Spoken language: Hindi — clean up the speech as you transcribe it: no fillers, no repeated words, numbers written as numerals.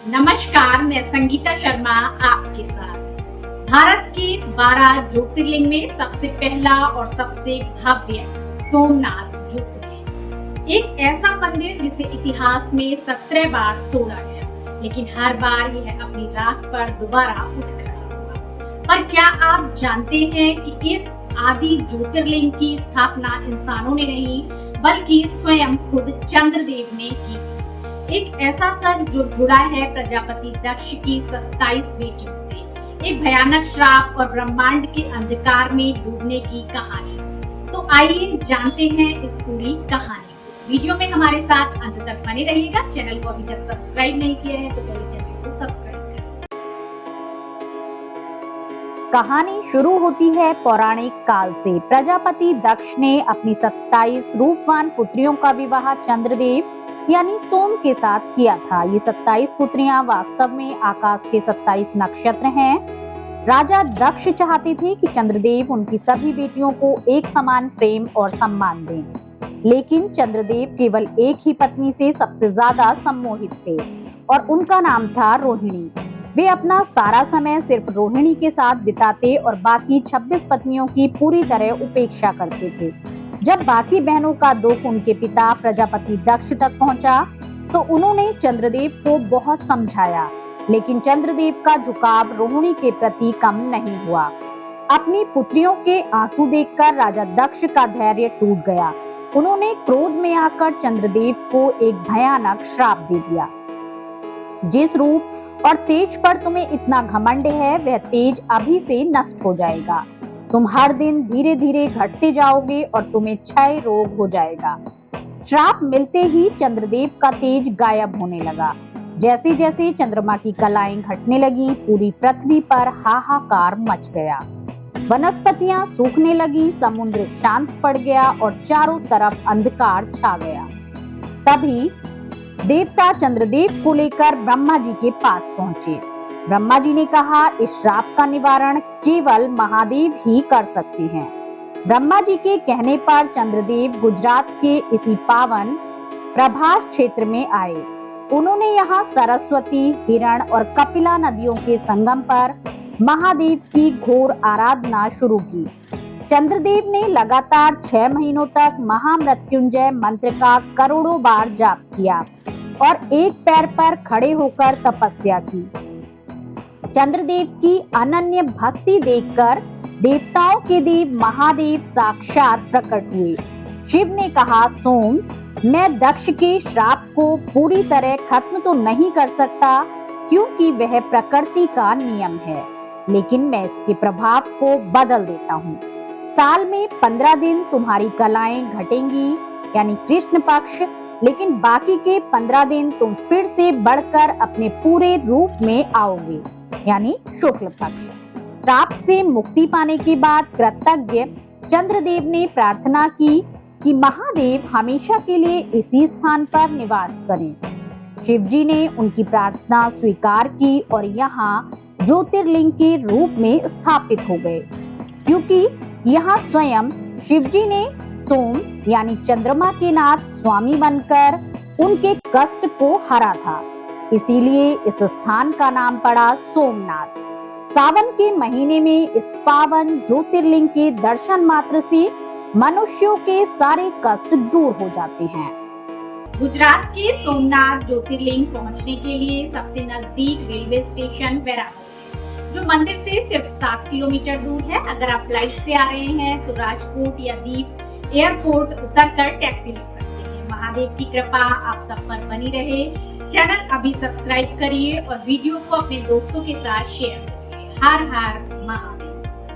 नमस्कार, मैं संगीता शर्मा आपके साथ। भारत के 12 ज्योतिर्लिंग में सबसे पहला और सबसे भव्य सोमनाथ ज्योतिर्लिंग, एक ऐसा मंदिर जिसे इतिहास में 17 बार तोड़ा गया, लेकिन हर बार यह अपनी राह पर दोबारा उठ खड़ा हुआ। पर क्या आप जानते हैं कि इस आदि ज्योतिर्लिंग की स्थापना इंसानों ने नहीं, बल्कि स्वयं खुद चंद्रदेव ने की थी। एक ऐसा सच जो जुड़ा है प्रजापति दक्ष की 27 बेटियों से, एक भयानक श्राप और ब्रह्मांड के अंधकार में डूबने की कहानी। तो आइए जानते हैं इस पूरी कहानी को। वीडियो में हमारे साथ अंत तक बने रहिएगा। चैनल को अभी तक सब्सक्राइब नहीं किया है तो पहले चैनल को सब्सक्राइब करें। कहानी शुरू होती है पौराणिक काल से। प्रजापति दक्ष ने अपनी 27 रूपवान पुत्रियों का विवाह चंद्रदेव यानी सोम के साथ किया था। ये 27 पुत्रियां वास्तव में आकाश के 27 नक्षत्र हैं। राजा दक्ष चाहते थे कि चंद्रदेव उनकी सभी बेटियों को एक समान प्रेम और सम्मान दें, लेकिन चंद्रदेव केवल एक ही पत्नी से सबसे ज्यादा सम्मोहित थे और उनका नाम था रोहिणी। वे अपना सारा समय सिर्फ रोहिणी के साथ बिताते और बाकी 26 पत्नियों की पूरी तरह उपेक्षा करते थे। जब बाकी बहनों का दुख उनके पिता प्रजापति दक्ष तक पहुंचा, तो उन्होंने चंद्रदेव को बहुत समझाया, लेकिन चंद्रदेव का झुकाव रोहिणी के प्रति कम नहीं हुआ। अपनी पुत्रियों के आंसू देखकर राजा दक्ष का धैर्य टूट गया। उन्होंने क्रोध में आकर चंद्रदेव को एक भयानक श्राप दे दिया। जिस रूप और तेज पर तुम्हें इतना घमंड है, वह तेज अभी से नष्ट हो जाएगा। तुम हर दिन धीरे धीरे घटते जाओगे और तुम्हें क्षय रोग हो जाएगा। श्राप मिलते ही चंद्रदेव का तेज गायब होने लगा। जैसे जैसे चंद्रमा की कलाएं घटने लगी, पूरी पृथ्वी पर हाहाकार मच गया। वनस्पतियां सूखने लगी, समुद्र शांत पड़ गया और चारों तरफ अंधकार छा गया। तभी देवता चंद्रदेव को लेकर ब्रह्मा जी के पास पहुंचे। ब्रह्मा जी ने कहा, इस श्राप का निवारण केवल महादेव ही कर सकते हैं। ब्रह्मा जी के कहने पर चंद्रदेव गुजरात के इसी पावन प्रभास क्षेत्र में आए। उन्होंने यहाँ सरस्वती, हिरण और कपिला नदियों के संगम पर महादेव की घोर आराधना शुरू की। चंद्रदेव ने लगातार 6 महीनों तक महामृत्युंजय मंत्र का करोड़ों बार जाप किया और एक पैर पर खड़े होकर तपस्या की। चंद्रदेव की अनन्य भक्ति देखकर देवताओं के देव महादेव साक्षात प्रकट हुए। शिव ने कहा, सोम, मैं दक्ष के श्राप को पूरी तरह खत्म तो नहीं कर सकता, क्योंकि वह प्रकृति का नियम है, लेकिन मैं इसके प्रभाव को बदल देता हूँ। साल में 15 दिन तुम्हारी कलाएं घटेंगी, यानी कृष्ण पक्ष, लेकिन बाकी के 15 दिन तुम फिर से बढ़कर अपने पूरे रूप में आओगे, यानी शुक्ल पक्ष। श्राप से मुक्ति पाने के बाद कृतज्ञ चंद्रदेव ने प्रार्थना की कि महादेव हमेशा के लिए इसी स्थान पर निवास करें। शिव जी ने उनकी प्रार्थना स्वीकार की और यहाँ ज्योतिर्लिंग के रूप में स्थापित हो गए, क्योंकि यहाँ स्वयं शिव जी ने सोम यानी चंद्रमा के नाथ स्वामी बनकर उनके कष्ट को हरा था। इसीलिए इस स्थान का नाम पड़ा सोमनाथ। सावन के महीने में इस पावन ज्योतिर्लिंग के दर्शन मात्र से मनुष्यों के सारे कष्ट दूर हो जाते हैं। गुजरात के सोमनाथ ज्योतिर्लिंग पहुंचने के लिए सबसे नजदीक रेलवे स्टेशन वेरावल है, जो मंदिर से सिर्फ 7 किलोमीटर दूर है। अगर आप फ्लाइट से आ रहे हैं तो राजकोट या दीप एयरपोर्ट उतरकर टैक्सी ले सकते हैं। महादेव की कृपा आप सब पर बनी रहे। चैनल अभी सब्सक्राइब करिए और वीडियो को अपने दोस्तों के साथ शेयर करिए। हर हर महादेव।